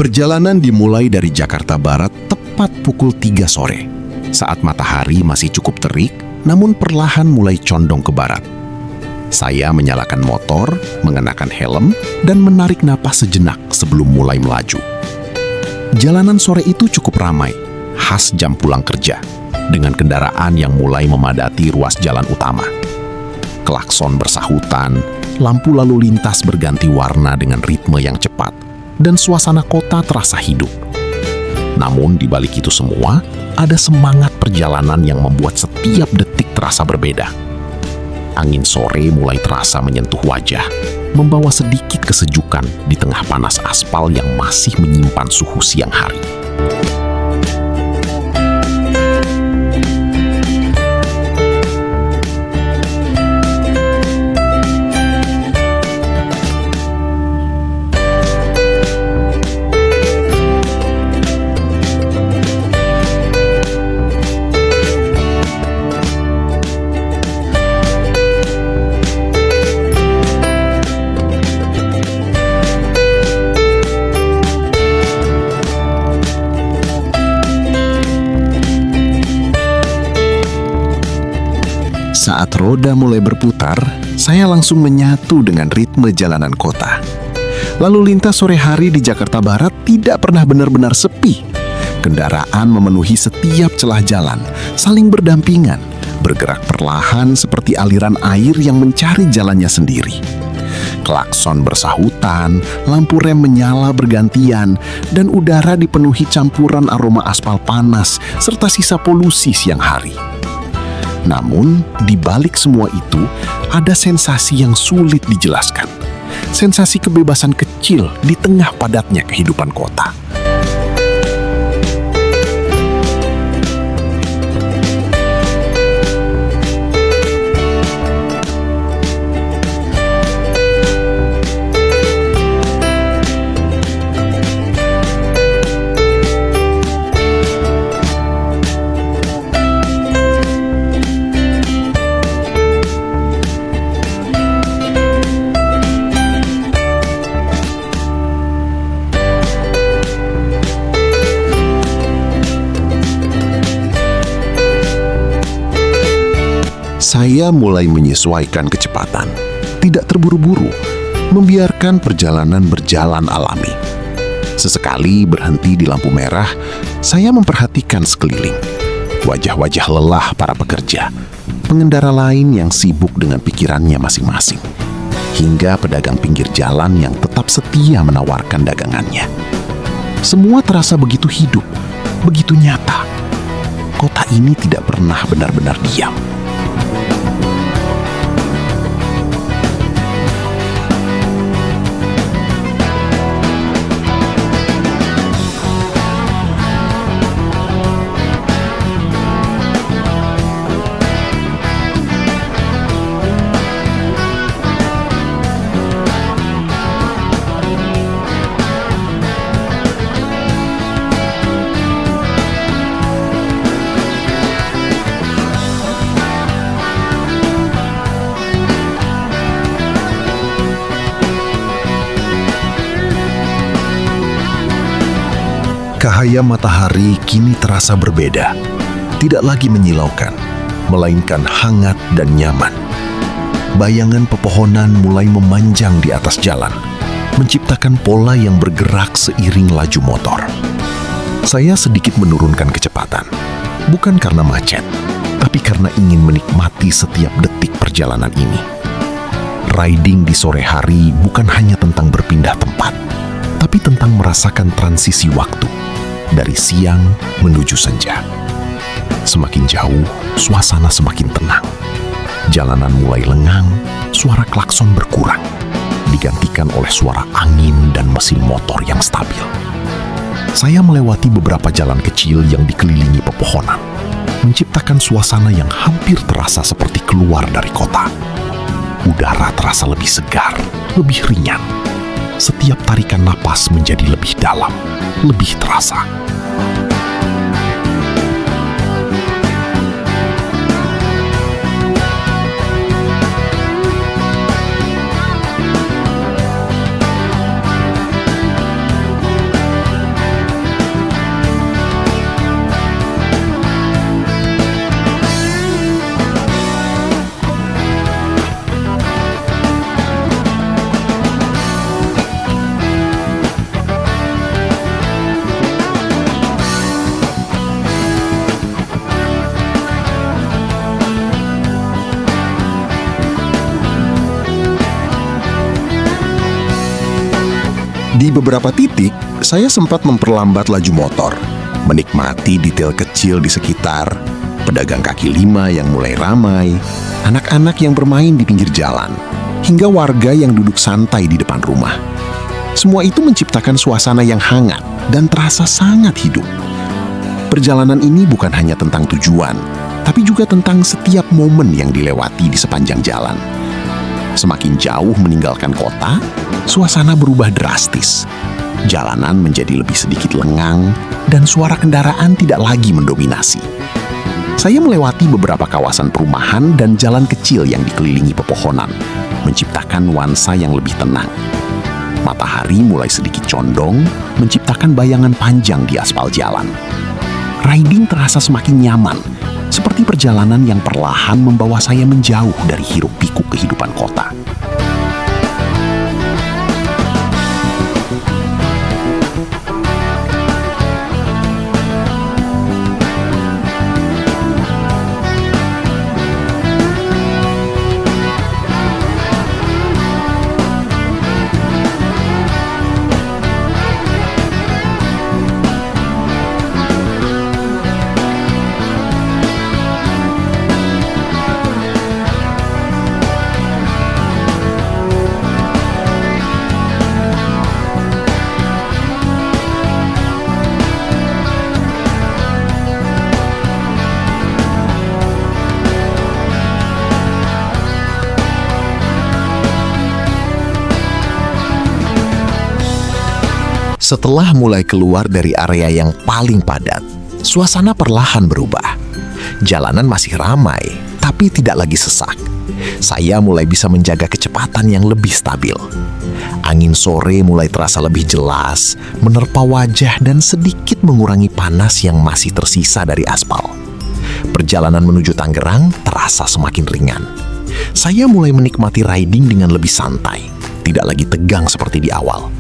Perjalanan dimulai dari Jakarta Barat tepat pukul 3 sore. Saat matahari masih cukup terik, namun perlahan mulai condong ke barat. Saya menyalakan motor, mengenakan helm, dan menarik napas sejenak sebelum mulai melaju. Jalanan sore itu cukup ramai, khas jam pulang kerja, dengan kendaraan yang mulai memadati ruas jalan utama. Klakson bersahutan, lampu lalu lintas berganti warna dengan ritme yang cepat, dan suasana kota terasa hidup. Namun di balik itu semua, ada semangat perjalanan yang membuat setiap detik terasa berbeda. Angin sore mulai terasa menyentuh wajah, membawa sedikit kesejukan di tengah panas aspal yang masih menyimpan suhu siang hari. Saat roda mulai berputar, saya langsung menyatu dengan ritme jalanan kota. Lalu lintas sore hari di Jakarta Barat tidak pernah benar-benar sepi. Kendaraan memenuhi setiap celah jalan, saling berdampingan, bergerak perlahan seperti aliran air yang mencari jalannya sendiri. Klakson bersahutan, lampu rem menyala bergantian, dan udara dipenuhi campuran aroma aspal panas serta sisa polusi siang hari. Namun, di balik semua itu, ada sensasi yang sulit dijelaskan. Sensasi kebebasan kecil di tengah padatnya kehidupan kota. Saya mulai menyesuaikan kecepatan, tidak terburu-buru, membiarkan perjalanan berjalan alami. Sesekali berhenti di lampu merah, saya memperhatikan sekeliling. Wajah-wajah lelah para pekerja, pengendara lain yang sibuk dengan pikirannya masing-masing, hingga pedagang pinggir jalan yang tetap setia menawarkan dagangannya. Semua terasa begitu hidup, begitu nyata. Kota ini tidak pernah benar-benar diam. Cahaya matahari kini terasa berbeda, tidak lagi menyilaukan, melainkan hangat dan nyaman. Bayangan pepohonan mulai memanjang di atas jalan, menciptakan pola yang bergerak seiring laju motor. Saya sedikit menurunkan kecepatan, bukan karena macet, tapi karena ingin menikmati setiap detik perjalanan ini. Riding di sore hari bukan hanya tentang berpindah tempat, tapi tentang merasakan transisi waktu dari siang menuju senja. Semakin jauh, suasana semakin tenang. Jalanan mulai lengang, suara klakson berkurang, digantikan oleh suara angin dan mesin motor yang stabil. Saya melewati beberapa jalan kecil yang dikelilingi pepohonan, menciptakan suasana yang hampir terasa seperti keluar dari kota. Udara terasa lebih segar, lebih ringan. Setiap tarikan napas menjadi lebih dalam, lebih terasa. beberapa titik, saya sempat memperlambat laju motor, menikmati detail kecil di sekitar, pedagang kaki lima yang mulai ramai, anak-anak yang bermain di pinggir jalan, hingga warga yang duduk santai di depan rumah. Semua itu menciptakan suasana yang hangat dan terasa sangat hidup. Perjalanan ini bukan hanya tentang tujuan, tapi juga tentang setiap momen yang dilewati di sepanjang jalan. Semakin jauh meninggalkan kota, suasana berubah drastis. Jalanan menjadi lebih sedikit lengang, dan suara kendaraan tidak lagi mendominasi. Saya melewati beberapa kawasan perumahan dan jalan kecil yang dikelilingi pepohonan, menciptakan nuansa yang lebih tenang. Matahari mulai sedikit condong, menciptakan bayangan panjang di aspal jalan. Riding terasa semakin nyaman, seperti perjalanan yang perlahan membawa saya menjauh dari hiruk-pikuk kehidupan kota. Setelah mulai keluar dari area yang paling padat, suasana perlahan berubah. Jalanan masih ramai, tapi tidak lagi sesak. Saya mulai bisa menjaga kecepatan yang lebih stabil. Angin sore mulai terasa lebih jelas, menerpa wajah dan sedikit mengurangi panas yang masih tersisa dari aspal. Perjalanan menuju Tangerang terasa semakin ringan. Saya mulai menikmati riding dengan lebih santai, tidak lagi tegang seperti di awal.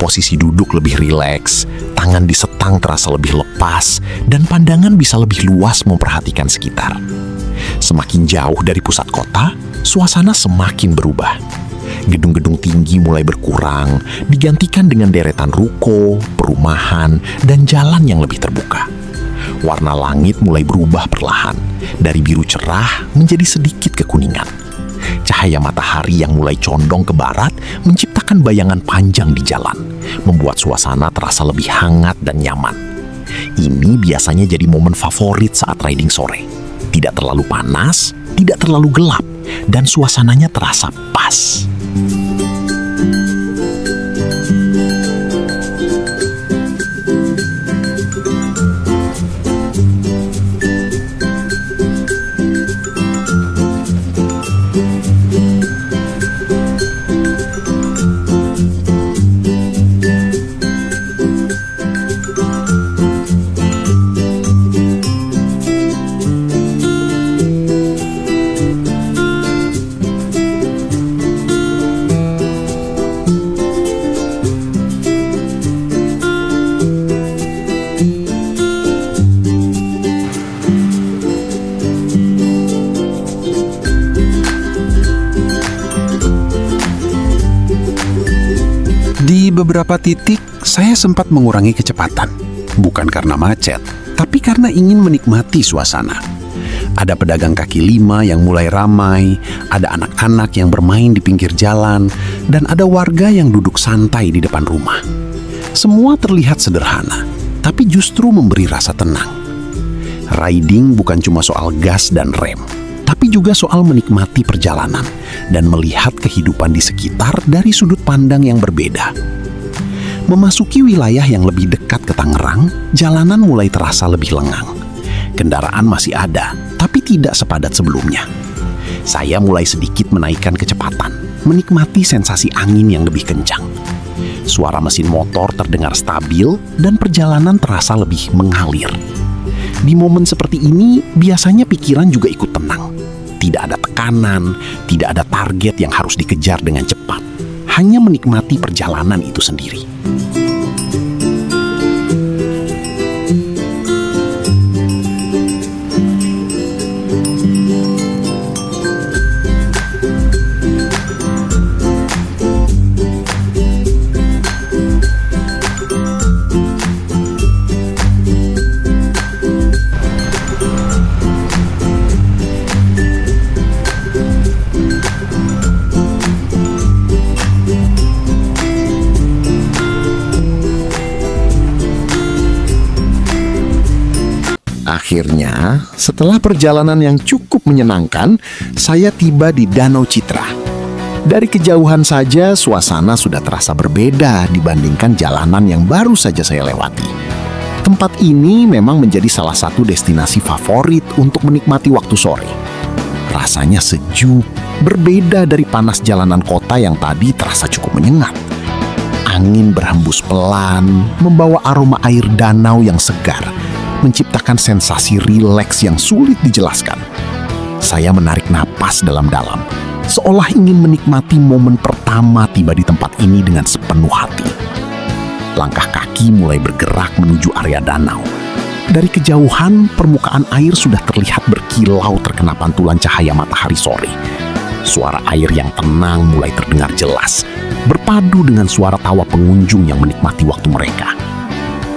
Posisi duduk lebih rileks, tangan di setang terasa lebih lepas, dan pandangan bisa lebih luas memperhatikan sekitar. Semakin jauh dari pusat kota, suasana semakin berubah. Gedung-gedung tinggi mulai berkurang, digantikan dengan deretan ruko, perumahan, dan jalan yang lebih terbuka. Warna langit mulai berubah perlahan, dari biru cerah menjadi sedikit kekuningan. Cahaya matahari yang mulai condong ke barat menciptakan bayangan panjang di jalan, membuat suasana terasa lebih hangat dan nyaman. Ini biasanya jadi momen favorit saat riding sore. Tidak terlalu panas, tidak terlalu gelap, dan suasananya terasa pas. Di beberapa titik, saya sempat mengurangi kecepatan. Bukan karena macet, tapi karena ingin menikmati suasana. Ada pedagang kaki lima yang mulai ramai, ada anak-anak yang bermain di pinggir jalan, dan ada warga yang duduk santai di depan rumah. Semua terlihat sederhana, tapi justru memberi rasa tenang. Riding bukan cuma soal gas dan rem, tapi juga soal menikmati perjalanan dan melihat kehidupan di sekitar dari sudut pandang yang berbeda. Memasuki wilayah yang lebih dekat ke Tangerang, jalanan mulai terasa lebih lengang. Kendaraan masih ada, tapi tidak sepadat sebelumnya. Saya mulai sedikit menaikkan kecepatan, menikmati sensasi angin yang lebih kencang. Suara mesin motor terdengar stabil dan perjalanan terasa lebih mengalir. Di momen seperti ini, biasanya pikiran juga ikut tenang. Tidak ada tekanan, tidak ada target yang harus dikejar dengan cepat. Hanya menikmati perjalanan itu sendiri. Akhirnya, setelah perjalanan yang cukup menyenangkan, saya tiba di Danau Citra. Dari kejauhan saja, suasana sudah terasa berbeda dibandingkan jalanan yang baru saja saya lewati. Tempat ini memang menjadi salah satu destinasi favorit untuk menikmati waktu sore. Rasanya sejuk, berbeda dari panas jalanan kota yang tadi terasa cukup menyengat. Angin berhembus pelan, membawa aroma air danau yang segar, menciptakan sensasi rileks yang sulit dijelaskan. Saya menarik napas dalam-dalam, seolah ingin menikmati momen pertama tiba di tempat ini dengan sepenuh hati. Langkah kaki mulai bergerak menuju area danau. Dari kejauhan, permukaan air sudah terlihat berkilau terkena pantulan cahaya matahari sore. Suara air yang tenang mulai terdengar jelas, berpadu dengan suara tawa pengunjung yang menikmati waktu mereka.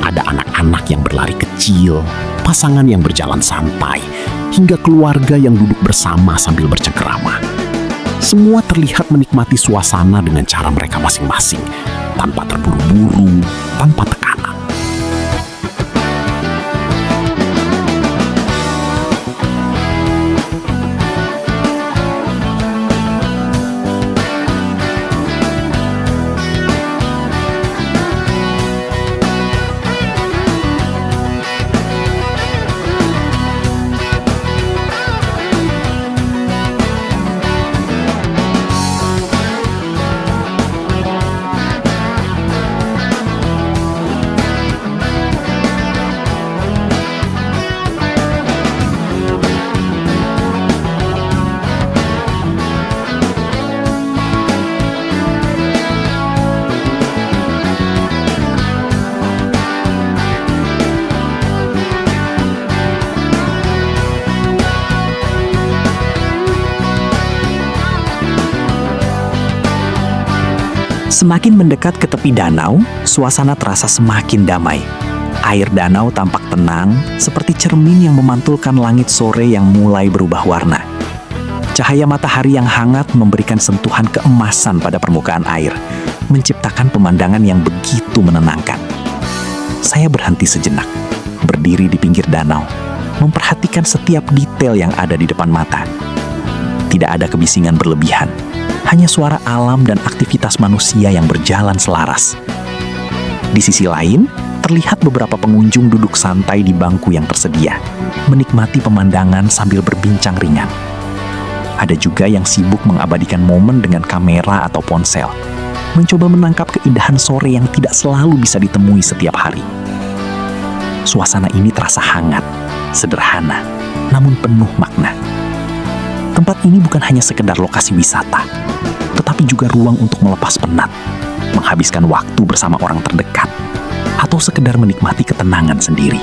Ada anak-anak yang berlari kecil, pasangan yang berjalan santai, hingga keluarga yang duduk bersama sambil bercengkerama. Semua terlihat menikmati suasana dengan cara mereka masing-masing, tanpa terburu-buru, tanpa tekanan. Semakin mendekat ke tepi danau, suasana terasa semakin damai. Air danau tampak tenang, seperti cermin yang memantulkan langit sore yang mulai berubah warna. Cahaya matahari yang hangat memberikan sentuhan keemasan pada permukaan air, menciptakan pemandangan yang begitu menenangkan. Saya berhenti sejenak, berdiri di pinggir danau, memperhatikan setiap detail yang ada di depan mata. Tidak ada kebisingan berlebihan, hanya suara alam dan aktivitas manusia yang berjalan selaras. Di sisi lain, terlihat beberapa pengunjung duduk santai di bangku yang tersedia, menikmati pemandangan sambil berbincang ringan. Ada juga yang sibuk mengabadikan momen dengan kamera atau ponsel, mencoba menangkap keindahan sore yang tidak selalu bisa ditemui setiap hari. Suasana ini terasa hangat, sederhana, namun penuh makna. Tempat ini bukan hanya sekedar lokasi wisata, tetapi juga ruang untuk melepas penat, menghabiskan waktu bersama orang terdekat, atau sekedar menikmati ketenangan sendiri.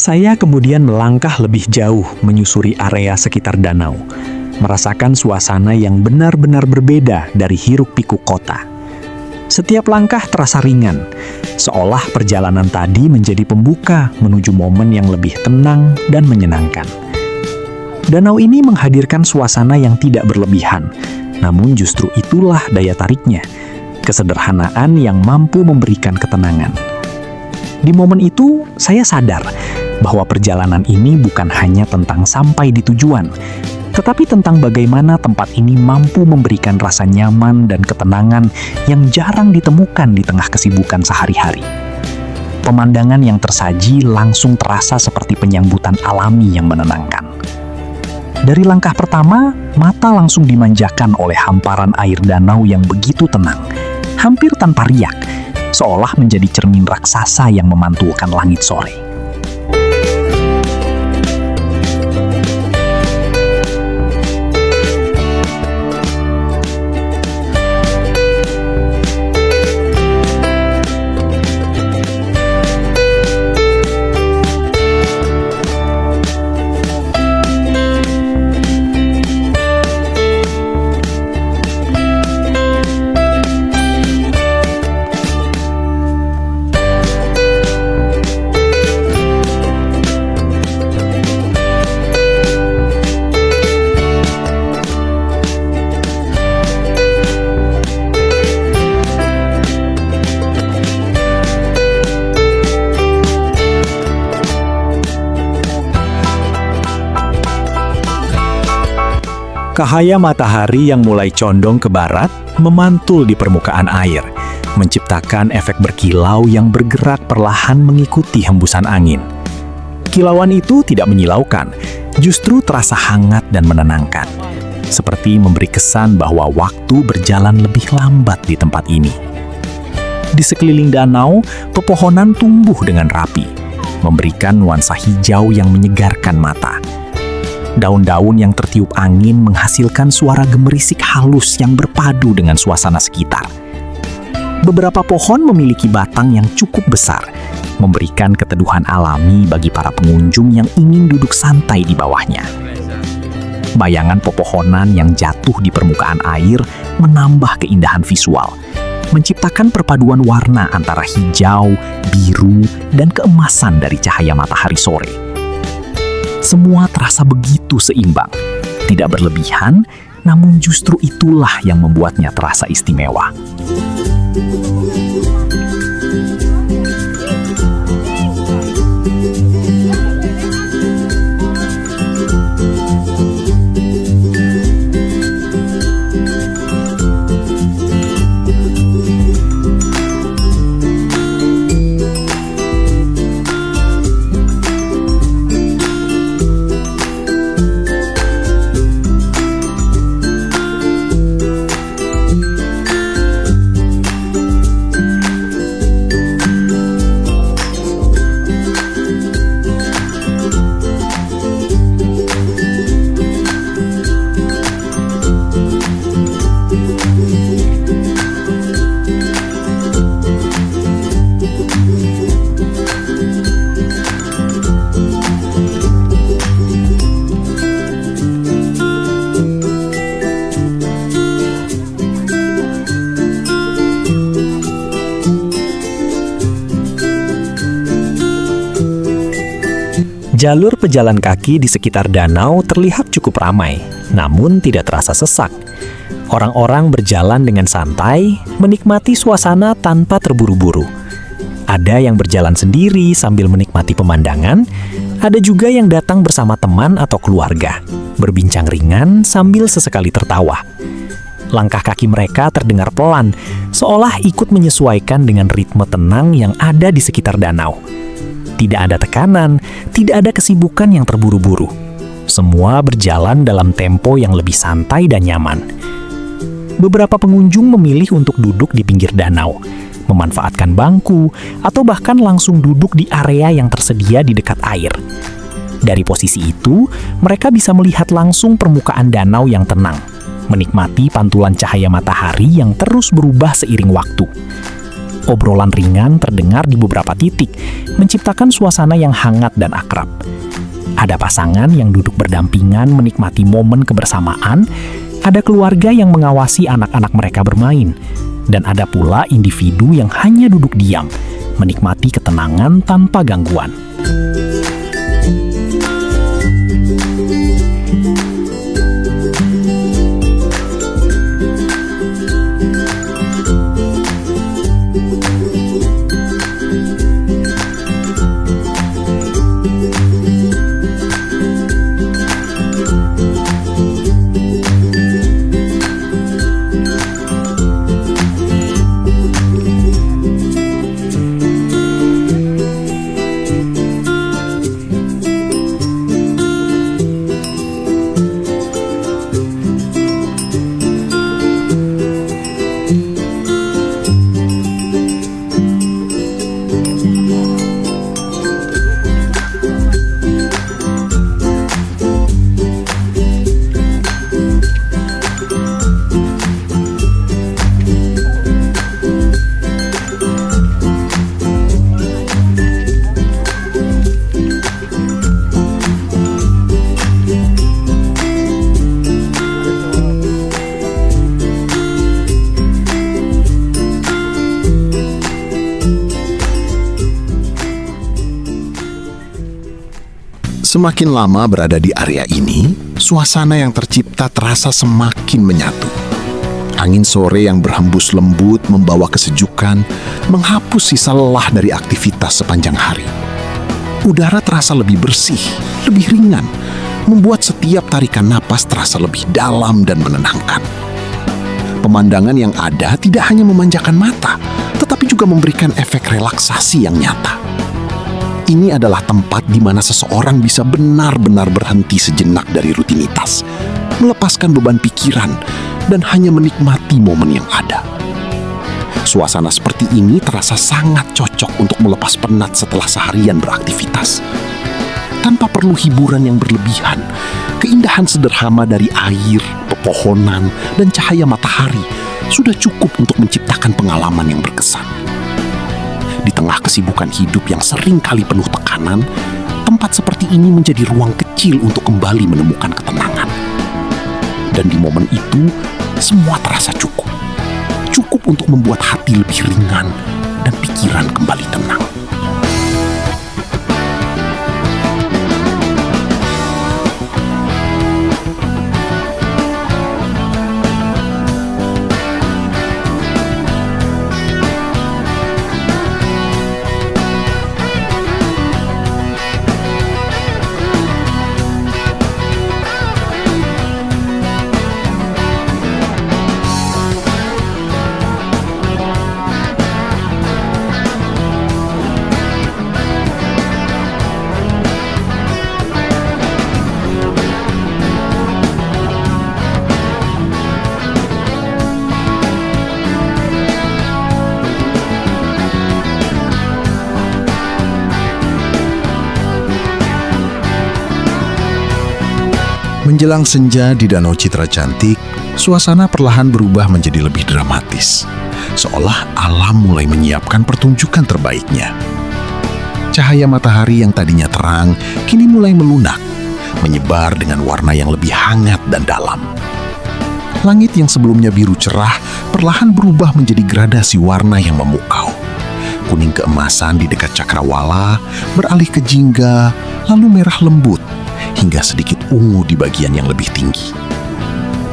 Saya kemudian melangkah lebih jauh menyusuri area sekitar danau, merasakan suasana yang benar-benar berbeda dari hiruk-pikuk kota. Setiap langkah terasa ringan, seolah perjalanan tadi menjadi pembuka menuju momen yang lebih tenang dan menyenangkan. Danau ini menghadirkan suasana yang tidak berlebihan, namun justru itulah daya tariknya. kesederhanaan yang mampu memberikan ketenangan. Di momen itu, saya sadar bahwa perjalanan ini bukan hanya tentang sampai di tujuan, tetapi tentang bagaimana tempat ini mampu memberikan rasa nyaman dan ketenangan yang jarang ditemukan di tengah kesibukan sehari-hari. Pemandangan yang tersaji langsung terasa seperti penyambutan alami yang menenangkan. Dari langkah pertama, mata langsung dimanjakan oleh hamparan air danau yang begitu tenang, hampir tanpa riak, seolah menjadi cermin raksasa yang memantulkan langit sore. Cahaya matahari yang mulai condong ke barat memantul di permukaan air, menciptakan efek berkilau yang bergerak perlahan mengikuti hembusan angin. Kilauan itu tidak menyilaukan, justru terasa hangat dan menenangkan, seperti memberi kesan bahwa waktu berjalan lebih lambat di tempat ini. Di sekeliling danau, pepohonan tumbuh dengan rapi, memberikan nuansa hijau yang menyegarkan mata. Daun-daun yang tertiup angin menghasilkan suara gemerisik halus yang berpadu dengan suasana sekitar. Beberapa pohon memiliki batang yang cukup besar, memberikan keteduhan alami bagi para pengunjung yang ingin duduk santai di bawahnya. Bayangan pepohonan yang jatuh di permukaan air menambah keindahan visual, menciptakan perpaduan warna antara hijau, biru, dan keemasan dari cahaya matahari sore. Semua terasa begitu seimbang, tidak berlebihan, namun justru itulah yang membuatnya terasa istimewa. Jalur pejalan kaki di sekitar danau terlihat cukup ramai, namun tidak terasa sesak. Orang-orang berjalan dengan santai, menikmati suasana tanpa terburu-buru. Ada yang berjalan sendiri sambil menikmati pemandangan, ada juga yang datang bersama teman atau keluarga, berbincang ringan sambil sesekali tertawa. Langkah kaki mereka terdengar pelan, seolah ikut menyesuaikan dengan ritme tenang yang ada di sekitar danau. Tidak ada tekanan, tidak ada kesibukan yang terburu-buru. Semua berjalan dalam tempo yang lebih santai dan nyaman. Beberapa pengunjung memilih untuk duduk di pinggir danau, memanfaatkan bangku, atau bahkan langsung duduk di area yang tersedia di dekat air. Dari posisi itu, mereka bisa melihat langsung permukaan danau yang tenang, menikmati pantulan cahaya matahari yang terus berubah seiring waktu. Obrolan ringan terdengar di beberapa titik, menciptakan suasana yang hangat dan akrab. Ada pasangan yang duduk berdampingan menikmati momen kebersamaan, ada keluarga yang mengawasi anak-anak mereka bermain, dan ada pula individu yang hanya duduk diam, menikmati ketenangan tanpa gangguan. Semakin lama berada di area ini, suasana yang tercipta terasa semakin menyatu. Angin sore yang berhembus lembut membawa kesejukan, menghapus sisa lelah dari aktivitas sepanjang hari. Udara terasa lebih bersih, lebih ringan, membuat setiap tarikan napas terasa lebih dalam dan menenangkan. Pemandangan yang ada tidak hanya memanjakan mata, tetapi juga memberikan efek relaksasi yang nyata. Ini adalah tempat di mana seseorang bisa benar-benar berhenti sejenak dari rutinitas, melepaskan beban pikiran, dan hanya menikmati momen yang ada. Suasana seperti ini terasa sangat cocok untuk melepas penat setelah seharian beraktivitas. Tanpa perlu hiburan yang berlebihan, keindahan sederhana dari air, pepohonan, dan cahaya matahari sudah cukup untuk menciptakan pengalaman yang berkesan. Di tengah kesibukan hidup yang sering kali penuh tekanan, tempat seperti ini menjadi ruang kecil untuk kembali menemukan ketenangan. Dan di momen itu, semua terasa cukup. Cukup untuk membuat hati lebih ringan dan pikiran kembali tenang. Menjelang senja di Danau Citra Cantik, suasana perlahan berubah menjadi lebih dramatis. Seolah alam mulai menyiapkan pertunjukan terbaiknya. Cahaya matahari yang tadinya terang, kini mulai melunak, menyebar dengan warna yang lebih hangat dan dalam. Langit yang sebelumnya biru cerah, perlahan berubah menjadi gradasi warna yang memukau. Kuning keemasan di dekat cakrawala, beralih ke jingga, lalu merah lembut, hingga sedikit ungu di bagian yang lebih tinggi.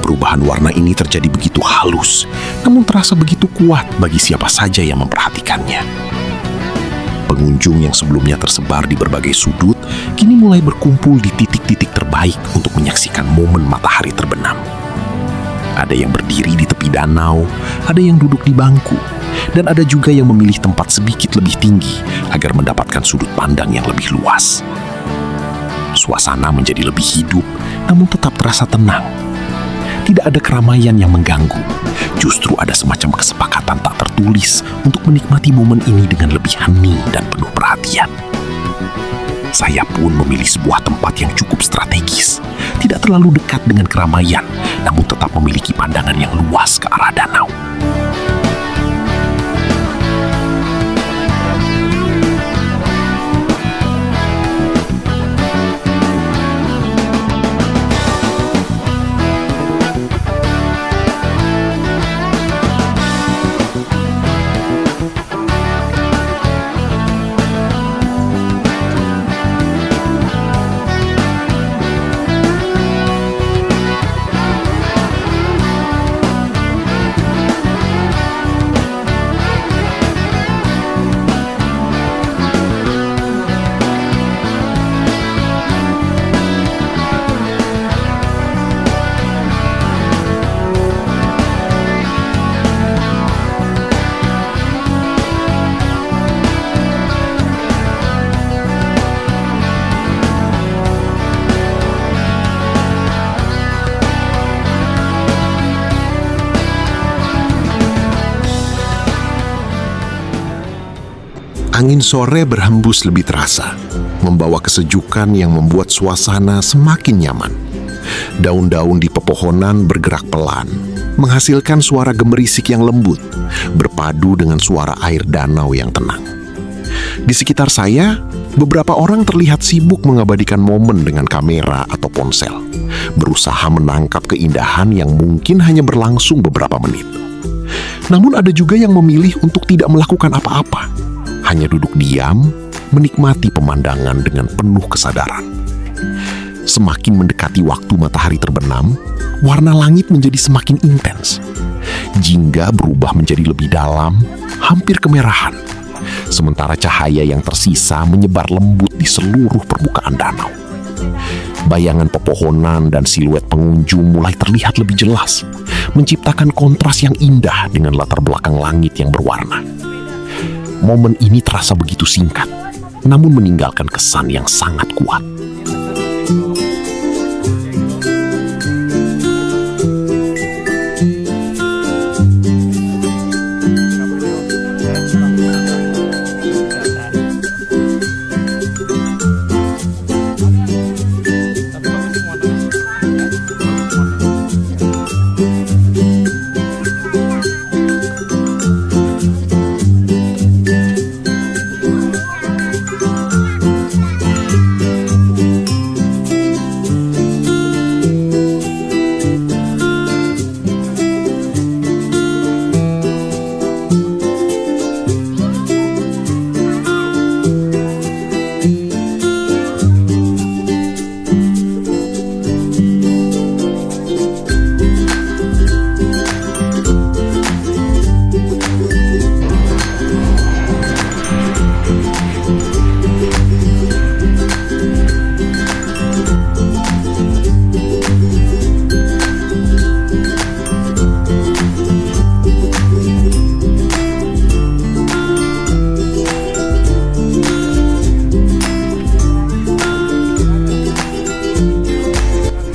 Perubahan warna ini terjadi begitu halus, namun terasa begitu kuat bagi siapa saja yang memperhatikannya. Pengunjung yang sebelumnya tersebar di berbagai sudut, kini mulai berkumpul di titik-titik terbaik untuk menyaksikan momen matahari terbenam. Ada yang berdiri di tepi danau, ada yang duduk di bangku, dan ada juga yang memilih tempat sedikit lebih tinggi agar mendapatkan sudut pandang yang lebih luas. Suasana menjadi lebih hidup, namun tetap terasa tenang. Tidak ada keramaian yang mengganggu. Justru ada semacam kesepakatan tak tertulis untuk menikmati momen ini dengan lebih hening dan penuh perhatian. Saya pun memilih sebuah tempat yang cukup strategis. Tidak terlalu dekat dengan keramaian, namun tetap memiliki pandangan yang luas ke arah danau. Angin sore berhembus lebih terasa, membawa kesejukan yang membuat suasana semakin nyaman. Daun-daun di pepohonan bergerak pelan, menghasilkan suara gemerisik yang lembut, berpadu dengan suara air danau yang tenang. Di sekitar saya, beberapa orang terlihat sibuk mengabadikan momen dengan kamera atau ponsel, berusaha menangkap keindahan yang mungkin hanya berlangsung beberapa menit. Namun ada juga yang memilih untuk tidak melakukan apa-apa, hanya duduk diam, menikmati pemandangan dengan penuh kesadaran. Semakin mendekati waktu matahari terbenam, warna langit menjadi semakin intens. Jingga berubah menjadi lebih dalam, hampir kemerahan. Sementara cahaya yang tersisa menyebar lembut di seluruh permukaan danau. Bayangan pepohonan dan siluet pengunjung mulai terlihat lebih jelas, menciptakan kontras yang indah dengan latar belakang langit yang berwarna. Momen ini terasa begitu singkat, namun meninggalkan kesan yang sangat kuat.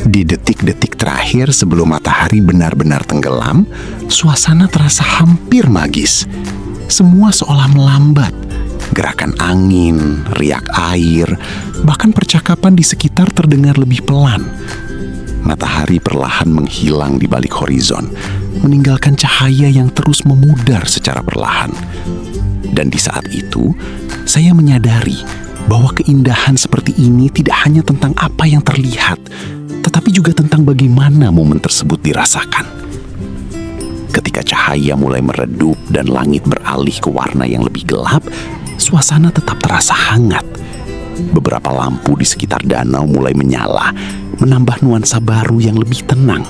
Di detik-detik terakhir sebelum matahari benar-benar tenggelam, suasana terasa hampir magis. Semua seolah melambat. Gerakan angin, riak air, bahkan percakapan di sekitar terdengar lebih pelan. Matahari perlahan menghilang di balik horizon, meninggalkan cahaya yang terus memudar secara perlahan. Dan di saat itu, saya menyadari bahwa keindahan seperti ini tidak hanya tentang apa yang terlihat, tetapi juga tentang bagaimana momen tersebut dirasakan. Ketika cahaya mulai meredup dan langit beralih ke warna yang lebih gelap, suasana tetap terasa hangat. Beberapa lampu di sekitar danau mulai menyala, menambah nuansa baru yang lebih tenang.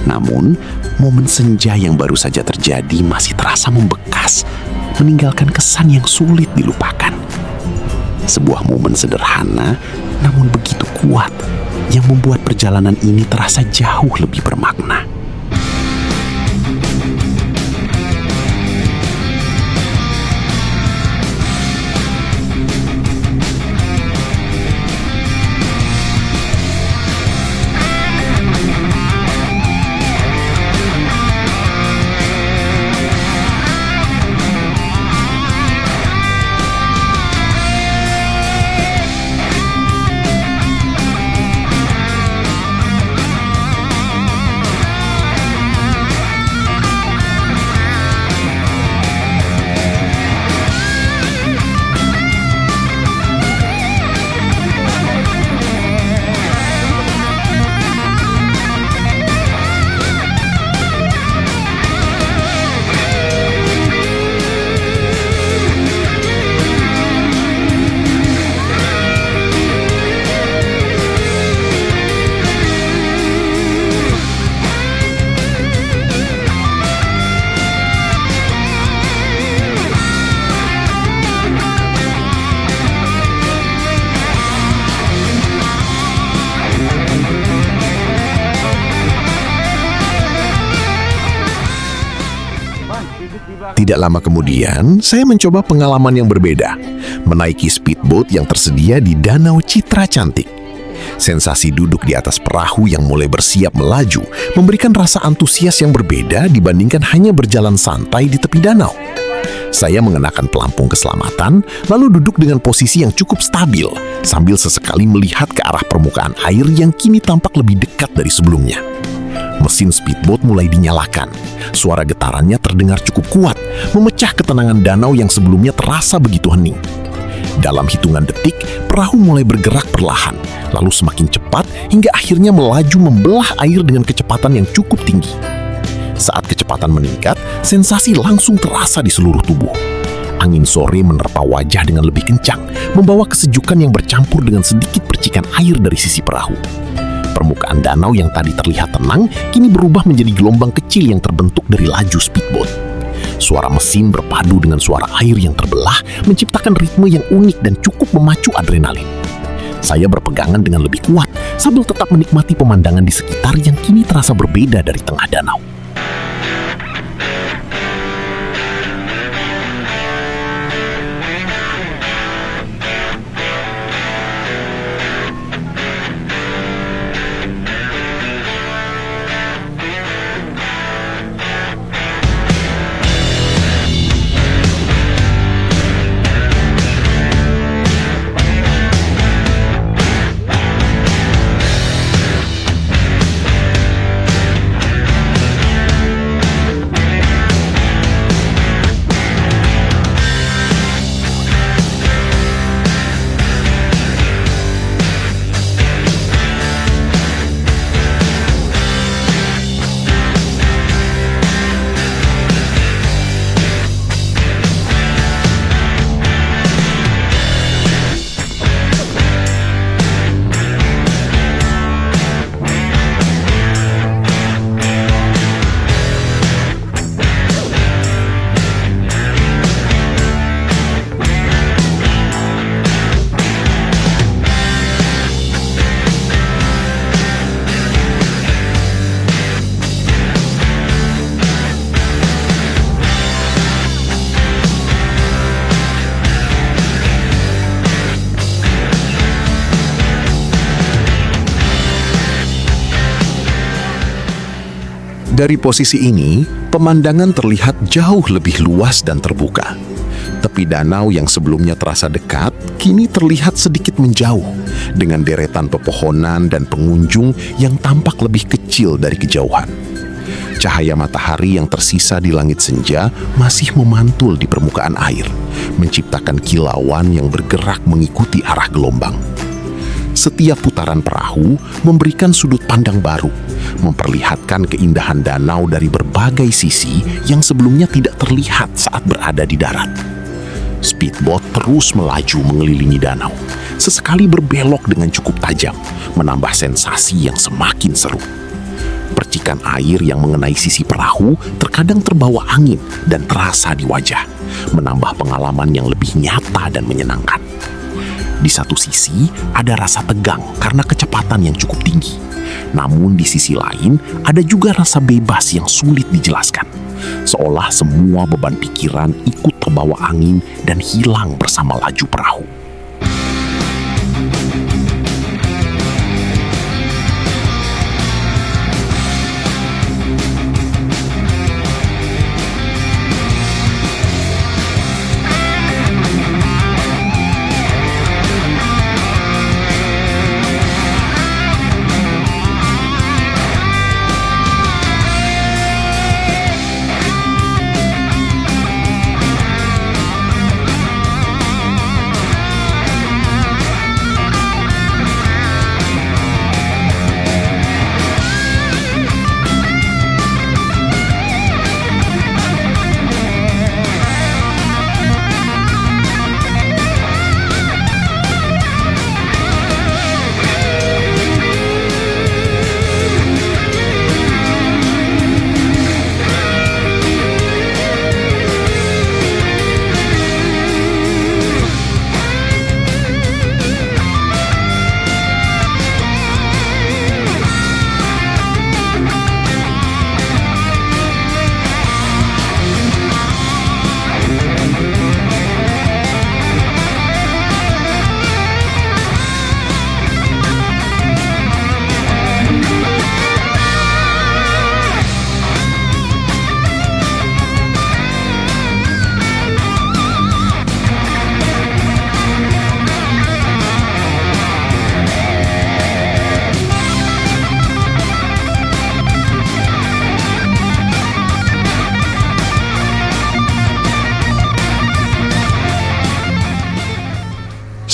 Namun, momen senja yang baru saja terjadi masih terasa membekas, meninggalkan kesan yang sulit dilupakan. Sebuah momen sederhana, namun begitu kuat, yang membuat perjalanan ini terasa jauh lebih bermakna. Tidak lama kemudian, saya mencoba pengalaman yang berbeda, menaiki speedboat yang tersedia di Danau Citra Cantik. Sensasi duduk di atas perahu yang mulai bersiap melaju memberikan rasa antusias yang berbeda dibandingkan hanya berjalan santai di tepi danau. Saya mengenakan pelampung keselamatan, lalu duduk dengan posisi yang cukup stabil, sambil sesekali melihat ke arah permukaan air yang kini tampak lebih dekat dari sebelumnya. Mesin speedboat mulai dinyalakan. Suara getarannya terdengar cukup kuat, memecah ketenangan danau yang sebelumnya terasa begitu hening. Dalam hitungan detik, perahu mulai bergerak perlahan, lalu semakin cepat hingga akhirnya melaju membelah air dengan kecepatan yang cukup tinggi. Saat kecepatan meningkat, sensasi langsung terasa di seluruh tubuh. Angin sore menerpa wajah dengan lebih kencang, membawa kesejukan yang bercampur dengan sedikit percikan air dari sisi perahu. Permukaan danau yang tadi terlihat tenang, kini berubah menjadi gelombang kecil yang terbentuk dari laju speedboat. Suara mesin berpadu dengan suara air yang terbelah, menciptakan ritme yang unik dan cukup memacu adrenalin. Saya berpegangan dengan lebih kuat, sambil tetap menikmati pemandangan di sekitar yang kini terasa berbeda dari tengah danau. Dari posisi ini, pemandangan terlihat jauh lebih luas dan terbuka. Tepi danau yang sebelumnya terasa dekat, kini terlihat sedikit menjauh, dengan deretan pepohonan dan pengunjung yang tampak lebih kecil dari kejauhan. Cahaya matahari yang tersisa di langit senja masih memantul di permukaan air, menciptakan kilauan yang bergerak mengikuti arah gelombang. Setiap putaran perahu memberikan sudut pandang baru, memperlihatkan keindahan danau dari berbagai sisi yang sebelumnya tidak terlihat saat berada di darat. Speedboat terus melaju mengelilingi danau, sesekali berbelok dengan cukup tajam, menambah sensasi yang semakin seru. Percikan air yang mengenai sisi perahu terkadang terbawa angin dan terasa di wajah, menambah pengalaman yang lebih nyata dan menyenangkan. Di satu sisi, ada rasa tegang karena kecepatan yang cukup tinggi. Namun di sisi lain, ada juga rasa bebas yang sulit dijelaskan. Seolah semua beban pikiran ikut terbawa angin dan hilang bersama laju perahu.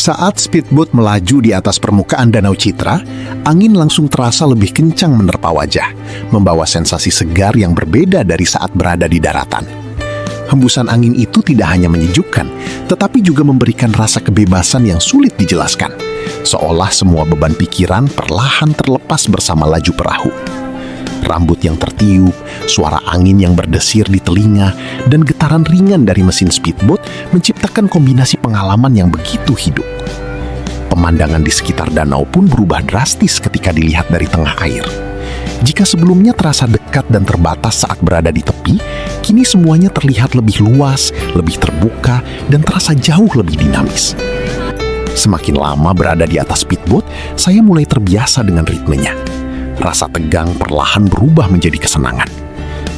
Saat speedboat melaju di atas permukaan Danau Citra, angin langsung terasa lebih kencang menerpa wajah, membawa sensasi segar yang berbeda dari saat berada di daratan. Hembusan angin itu tidak hanya menyejukkan, tetapi juga memberikan rasa kebebasan yang sulit dijelaskan. Seolah semua beban pikiran perlahan terlepas bersama laju perahu. Rambut yang tertiup, suara angin yang berdesir di telinga, dan getaran ringan dari mesin speedboat menciptakan kombinasi pengalaman yang begitu hidup. Pemandangan di sekitar danau pun berubah drastis ketika dilihat dari tengah air. Jika sebelumnya terasa dekat dan terbatas saat berada di tepi, kini semuanya terlihat lebih luas, lebih terbuka, dan terasa jauh lebih dinamis. Semakin lama berada di atas speedboat, saya mulai terbiasa dengan ritmenya. Rasa tegang perlahan berubah menjadi kesenangan.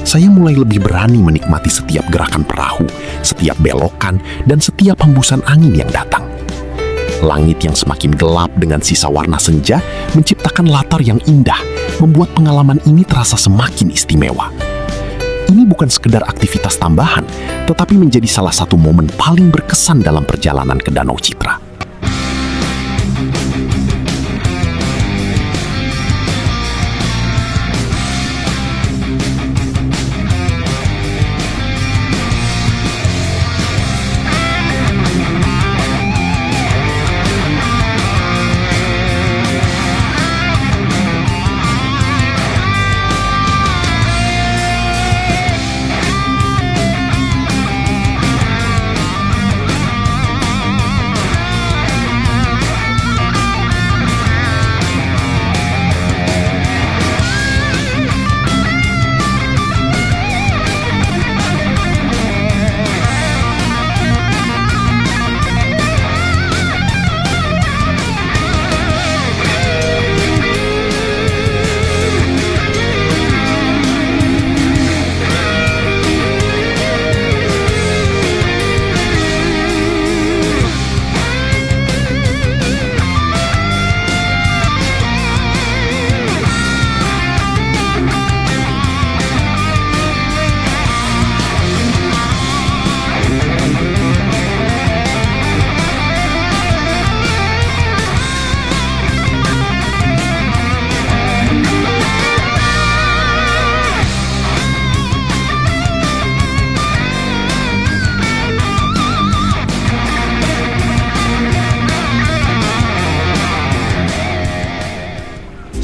Saya mulai lebih berani menikmati setiap gerakan perahu, setiap belokan, dan setiap hembusan angin yang datang. Langit yang semakin gelap dengan sisa warna senja menciptakan latar yang indah, membuat pengalaman ini terasa semakin istimewa. Ini bukan sekedar aktivitas tambahan, tetapi menjadi salah satu momen paling berkesan dalam perjalanan ke Danau Citra.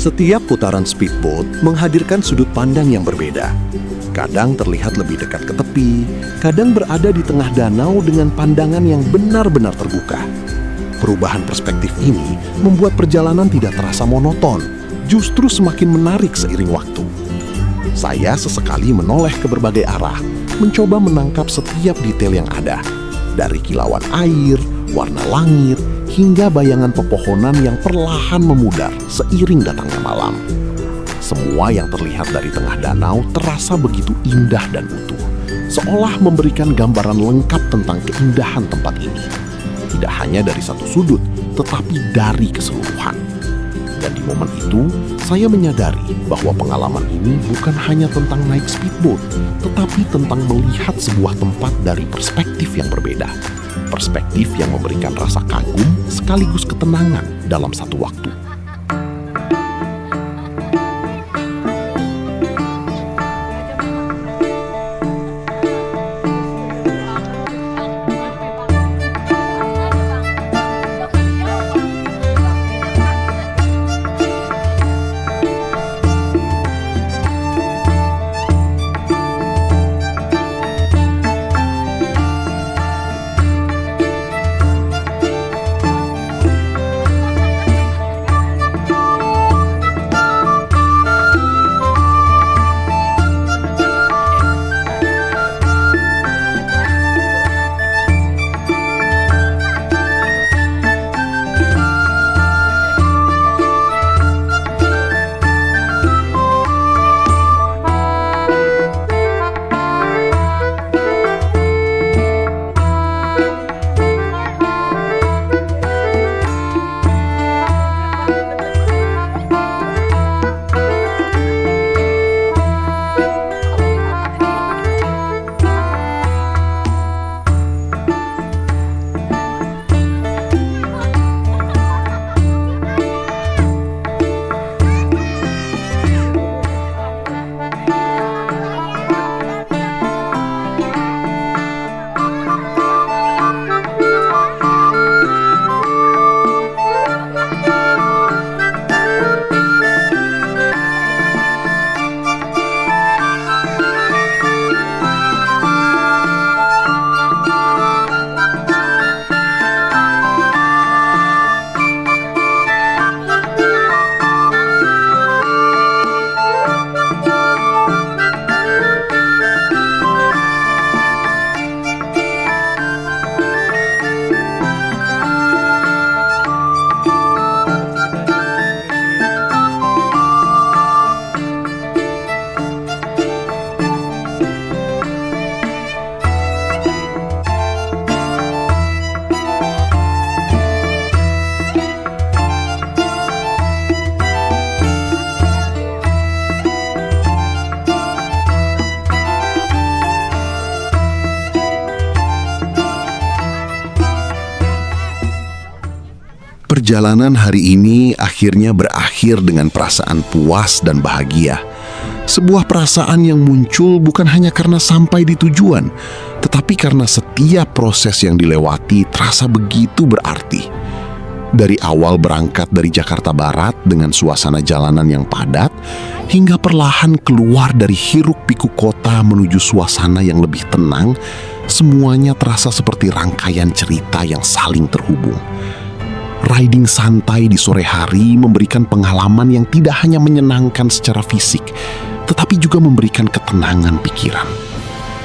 Setiap putaran speedboat menghadirkan sudut pandang yang berbeda. Kadang terlihat lebih dekat ke tepi, kadang berada di tengah danau dengan pandangan yang benar-benar terbuka. Perubahan perspektif ini membuat perjalanan tidak terasa monoton, justru semakin menarik seiring waktu. Saya sesekali menoleh ke berbagai arah, mencoba menangkap setiap detail yang ada, dari kilauan air, warna langit, hingga bayangan pepohonan yang perlahan memudar seiring datangnya malam. Semua yang terlihat dari tengah danau terasa begitu indah dan utuh, seolah memberikan gambaran lengkap tentang keindahan tempat ini. Tidak hanya dari satu sudut, tetapi dari keseluruhan. Dan di momen itu, saya menyadari bahwa pengalaman ini bukan hanya tentang naik speedboat, tetapi tentang melihat sebuah tempat dari perspektif yang berbeda. Perspektif yang memberikan rasa kagum sekaligus ketenangan dalam satu waktu. Perjalanan hari ini akhirnya berakhir dengan perasaan puas dan bahagia. Sebuah perasaan yang muncul bukan hanya karena sampai di tujuan, tetapi karena setiap proses yang dilewati terasa begitu berarti. Dari awal berangkat dari Jakarta Barat dengan suasana jalanan yang padat, hingga perlahan keluar dari hiruk-pikuk kota menuju suasana yang lebih tenang, semuanya terasa seperti rangkaian cerita yang saling terhubung. Riding santai di sore hari memberikan pengalaman yang tidak hanya menyenangkan secara fisik, tetapi juga memberikan ketenangan pikiran.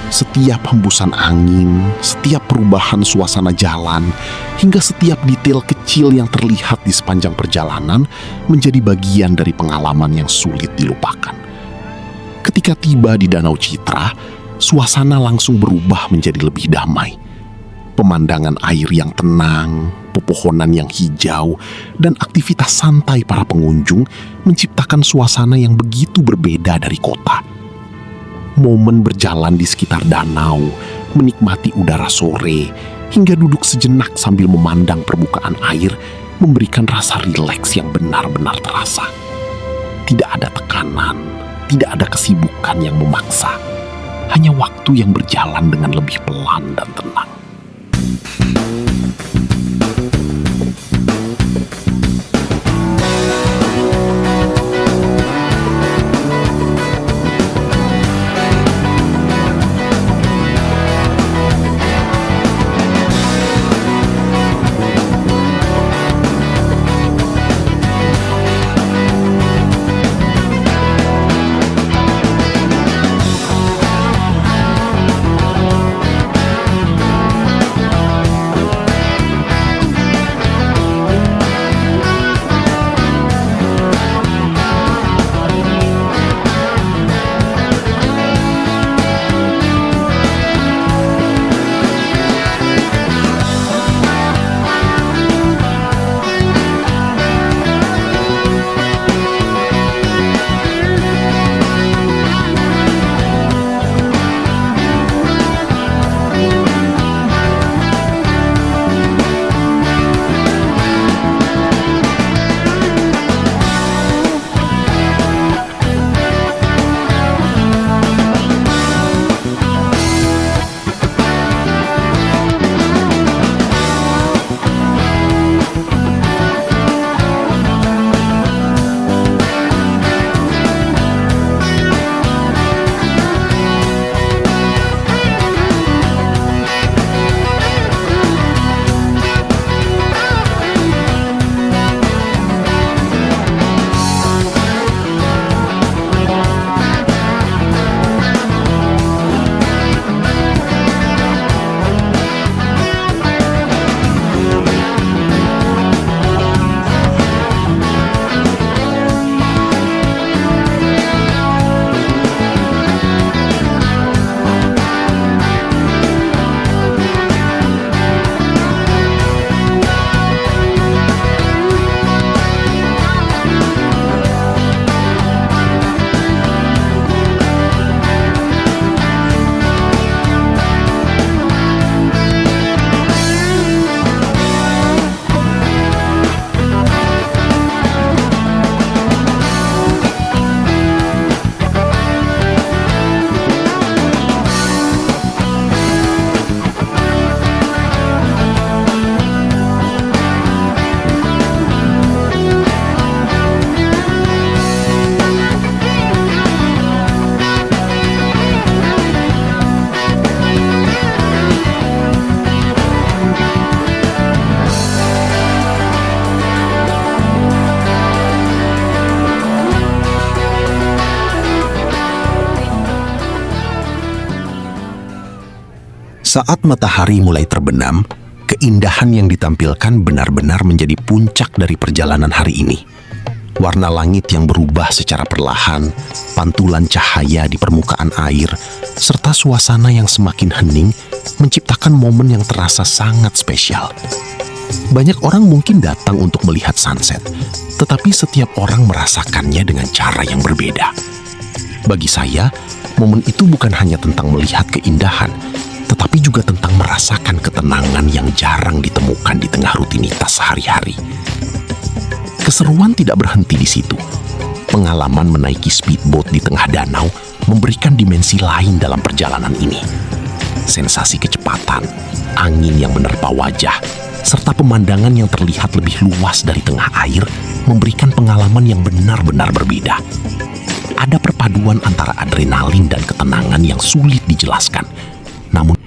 Setiap hembusan angin, setiap perubahan suasana jalan, hingga setiap detail kecil yang terlihat di sepanjang perjalanan menjadi bagian dari pengalaman yang sulit dilupakan. Ketika tiba di Danau Citra, suasana langsung berubah menjadi lebih damai. Pemandangan air yang tenang, pepohonan yang hijau, dan aktivitas santai para pengunjung menciptakan suasana yang begitu berbeda dari kota. Momen berjalan di sekitar danau, menikmati udara sore, hingga duduk sejenak sambil memandang permukaan air memberikan rasa rileks yang benar-benar terasa. Tidak ada tekanan, tidak ada kesibukan yang memaksa. Hanya waktu yang berjalan dengan lebih pelan dan tenang. Saat matahari mulai terbenam, keindahan yang ditampilkan benar-benar menjadi puncak dari perjalanan hari ini. Warna langit yang berubah secara perlahan, pantulan cahaya di permukaan air, serta suasana yang semakin hening menciptakan momen yang terasa sangat spesial. Banyak orang mungkin datang untuk melihat sunset, tetapi setiap orang merasakannya dengan cara yang berbeda. Bagi saya, momen itu bukan hanya tentang melihat keindahan, tetapi juga tentang merasakan ketenangan yang jarang ditemukan di tengah rutinitas sehari-hari. Keseruan tidak berhenti di situ. Pengalaman menaiki speedboat di tengah danau memberikan dimensi lain dalam perjalanan ini. Sensasi kecepatan, angin yang menerpa wajah, serta pemandangan yang terlihat lebih luas dari tengah air memberikan pengalaman yang benar-benar berbeda. Ada perpaduan antara adrenalin dan ketenangan yang sulit dijelaskan. Namun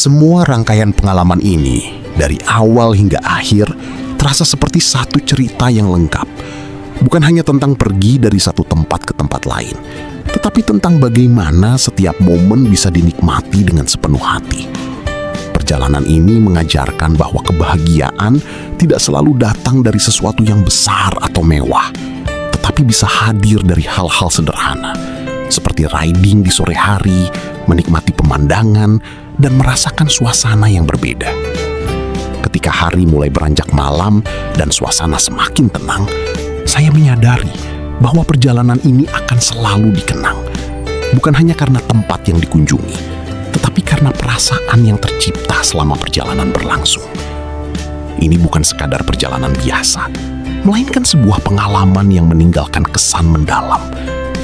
semua rangkaian pengalaman ini, dari awal hingga akhir, terasa seperti satu cerita yang lengkap. Bukan hanya tentang pergi dari satu tempat ke tempat lain, tetapi tentang bagaimana setiap momen bisa dinikmati dengan sepenuh hati. Perjalanan ini mengajarkan bahwa kebahagiaan tidak selalu datang dari sesuatu yang besar atau mewah, tetapi bisa hadir dari hal-hal sederhana, seperti riding di sore hari, menikmati pemandangan, dan merasakan suasana yang berbeda. Ketika hari mulai beranjak malam dan suasana semakin tenang, saya menyadari bahwa perjalanan ini akan selalu dikenang. Bukan hanya karena tempat yang dikunjungi, tetapi karena perasaan yang tercipta selama perjalanan berlangsung. Ini bukan sekadar perjalanan biasa, melainkan sebuah pengalaman yang meninggalkan kesan mendalam.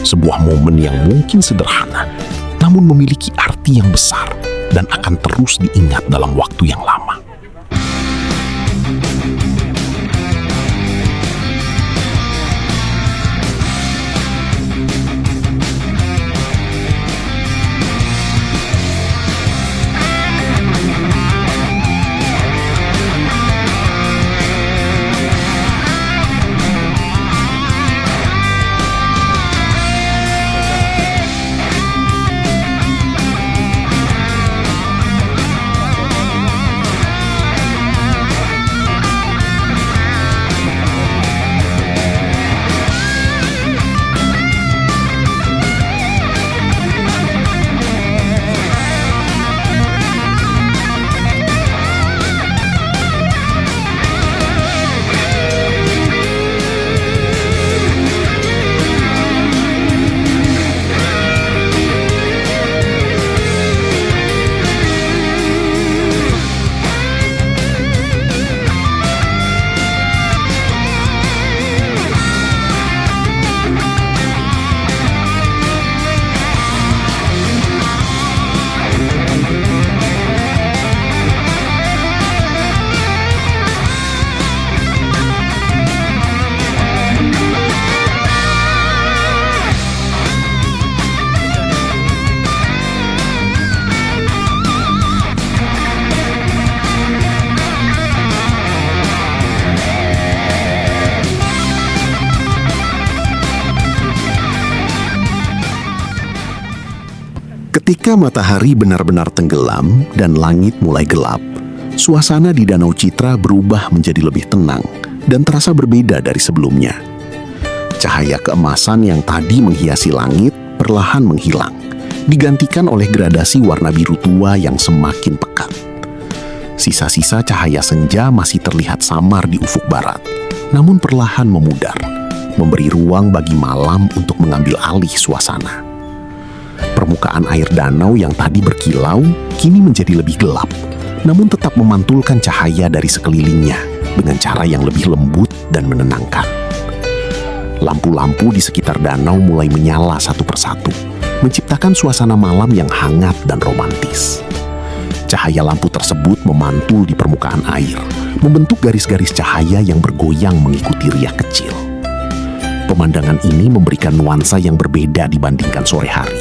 Sebuah momen yang mungkin sederhana, namun memiliki arti yang besar dan akan terus diingat dalam waktu yang lama. Ketika matahari benar-benar tenggelam dan langit mulai gelap, suasana di Danau Citra berubah menjadi lebih tenang dan terasa berbeda dari sebelumnya. Cahaya keemasan yang tadi menghiasi langit perlahan menghilang, digantikan oleh gradasi warna biru tua yang semakin pekat. Sisa-sisa cahaya senja masih terlihat samar di ufuk barat, namun perlahan memudar, memberi ruang bagi malam untuk mengambil alih suasana. Permukaan air danau yang tadi berkilau kini menjadi lebih gelap, namun tetap memantulkan cahaya dari sekelilingnya dengan cara yang lebih lembut dan menenangkan. Lampu-lampu di sekitar danau mulai menyala satu persatu, menciptakan suasana malam yang hangat dan romantis. Cahaya lampu tersebut memantul di permukaan air, membentuk garis-garis cahaya yang bergoyang mengikuti riak kecil. Pemandangan ini memberikan nuansa yang berbeda dibandingkan sore hari,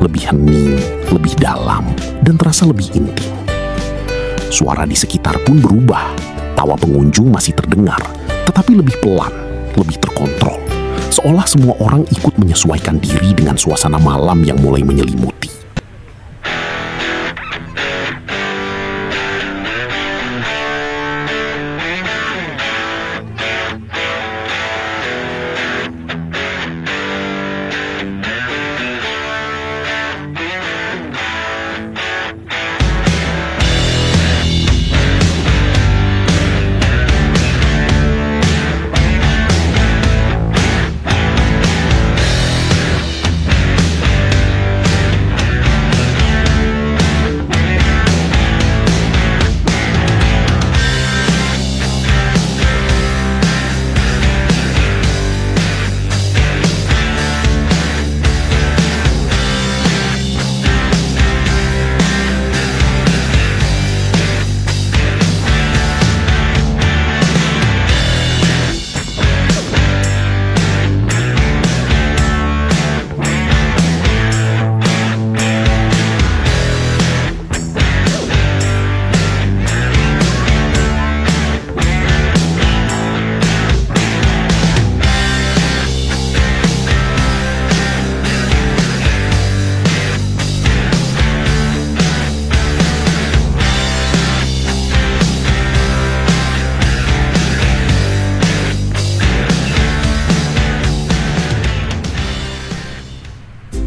lebih hening, lebih dalam, dan terasa lebih intim. Suara di sekitar pun berubah, tawa pengunjung masih terdengar, tetapi lebih pelan, lebih terkontrol, seolah semua orang ikut menyesuaikan diri dengan suasana malam yang mulai menyelimuti.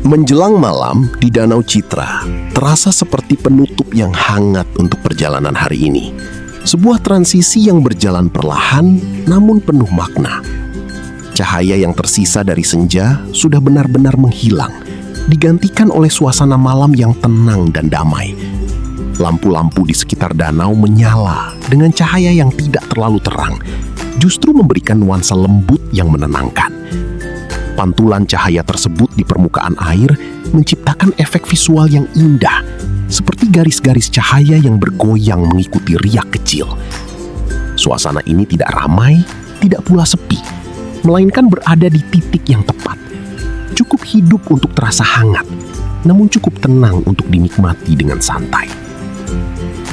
Menjelang malam di Danau Citra terasa seperti penutup yang hangat untuk perjalanan hari ini. Sebuah transisi yang berjalan perlahan namun penuh makna. Cahaya yang tersisa dari senja sudah benar-benar menghilang, digantikan oleh suasana malam yang tenang dan damai. Lampu-lampu di sekitar danau menyala dengan cahaya yang tidak terlalu terang, justru memberikan nuansa lembut yang menenangkan. Pantulan cahaya tersebut di permukaan air menciptakan efek visual yang indah, seperti garis-garis cahaya yang bergoyang mengikuti riak kecil. Suasana ini tidak ramai, tidak pula sepi, melainkan berada di titik yang tepat. Cukup hidup untuk terasa hangat, namun cukup tenang untuk dinikmati dengan santai.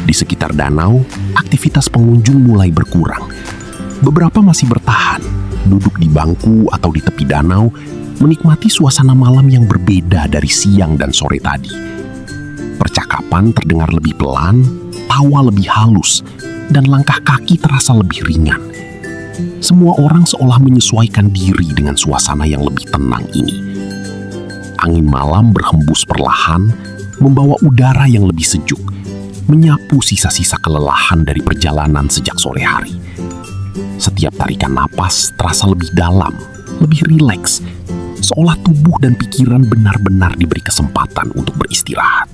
Di sekitar danau, aktivitas pengunjung mulai berkurang. Beberapa masih bertahan, duduk di bangku atau di tepi danau, menikmati suasana malam yang berbeda dari siang dan sore tadi. Percakapan terdengar lebih pelan, tawa lebih halus, dan langkah kaki terasa lebih ringan. Semua orang seolah menyesuaikan diri dengan suasana yang lebih tenang ini. Angin malam berhembus perlahan, membawa udara yang lebih sejuk, menyapu sisa-sisa kelelahan dari perjalanan sejak sore hari. Setiap tarikan napas terasa lebih dalam, lebih rileks, seolah tubuh dan pikiran benar-benar diberi kesempatan untuk beristirahat.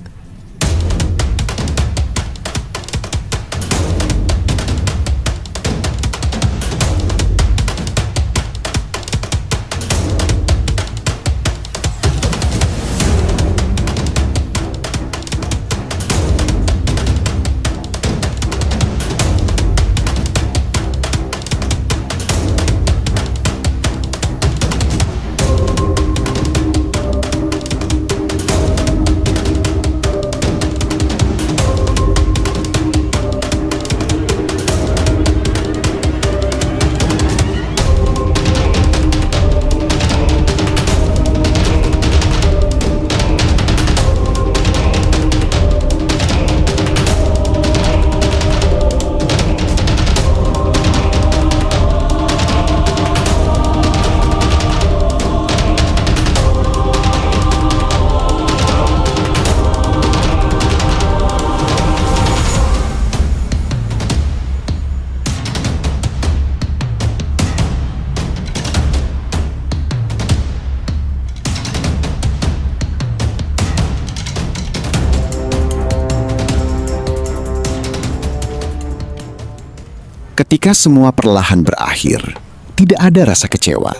Ketika semua perlahan berakhir, tidak ada rasa kecewa.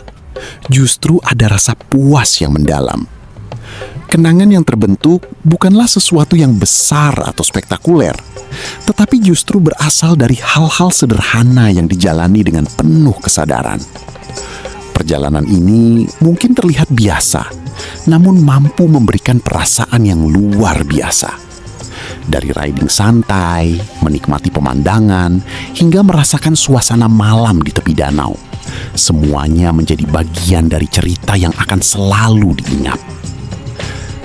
Justru ada rasa puas yang mendalam. Kenangan yang terbentuk bukanlah sesuatu yang besar atau spektakuler, tetapi justru berasal dari hal-hal sederhana yang dijalani dengan penuh kesadaran. Perjalanan ini mungkin terlihat biasa, namun mampu memberikan perasaan yang luar biasa. Dari riding santai, menikmati pemandangan, hingga merasakan suasana malam di tepi danau. Semuanya menjadi bagian dari cerita yang akan selalu diingat.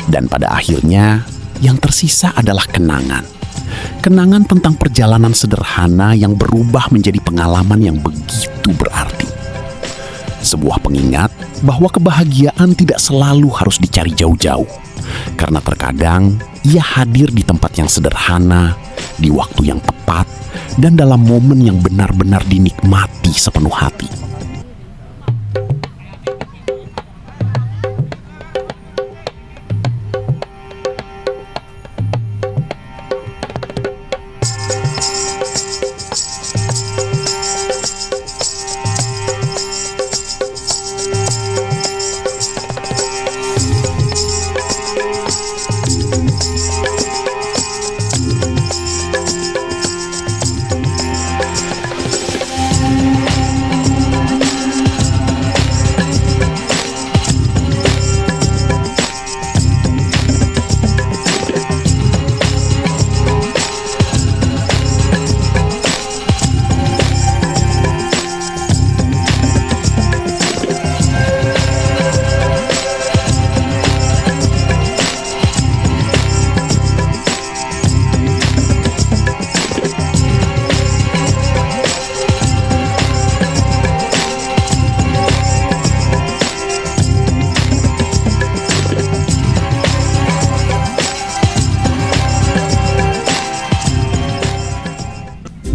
Dan pada akhirnya, yang tersisa adalah kenangan. Kenangan tentang perjalanan sederhana yang berubah menjadi pengalaman yang begitu berarti. Sebuah pengingat bahwa kebahagiaan tidak selalu harus dicari jauh-jauh. Karena terkadang ia hadir di tempat yang sederhana, di waktu yang tepat, dan dalam momen yang benar-benar dinikmati sepenuh hati.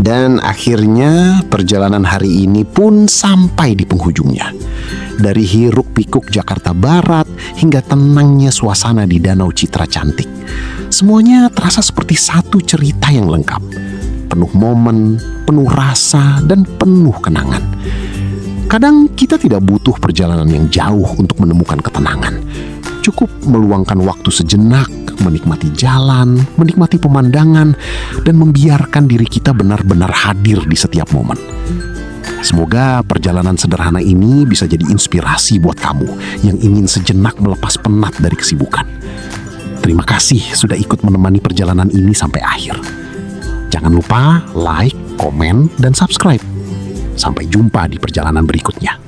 Dan akhirnya perjalanan hari ini pun sampai di penghujungnya. Dari hiruk pikuk Jakarta Barat hingga tenangnya suasana di Danau Citra cantik. Semuanya terasa seperti satu cerita yang lengkap. Penuh momen, penuh rasa, dan penuh kenangan. Kadang kita tidak butuh perjalanan yang jauh untuk menemukan ketenangan. Cukup meluangkan waktu sejenak, menikmati jalan, menikmati pemandangan, dan membiarkan diri kita benar-benar hadir di setiap momen. Semoga perjalanan sederhana ini bisa jadi inspirasi buat kamu yang ingin sejenak melepas penat dari kesibukan. Terima kasih sudah ikut menemani perjalanan ini sampai akhir. Jangan lupa like, komen, dan subscribe. Sampai jumpa di perjalanan berikutnya.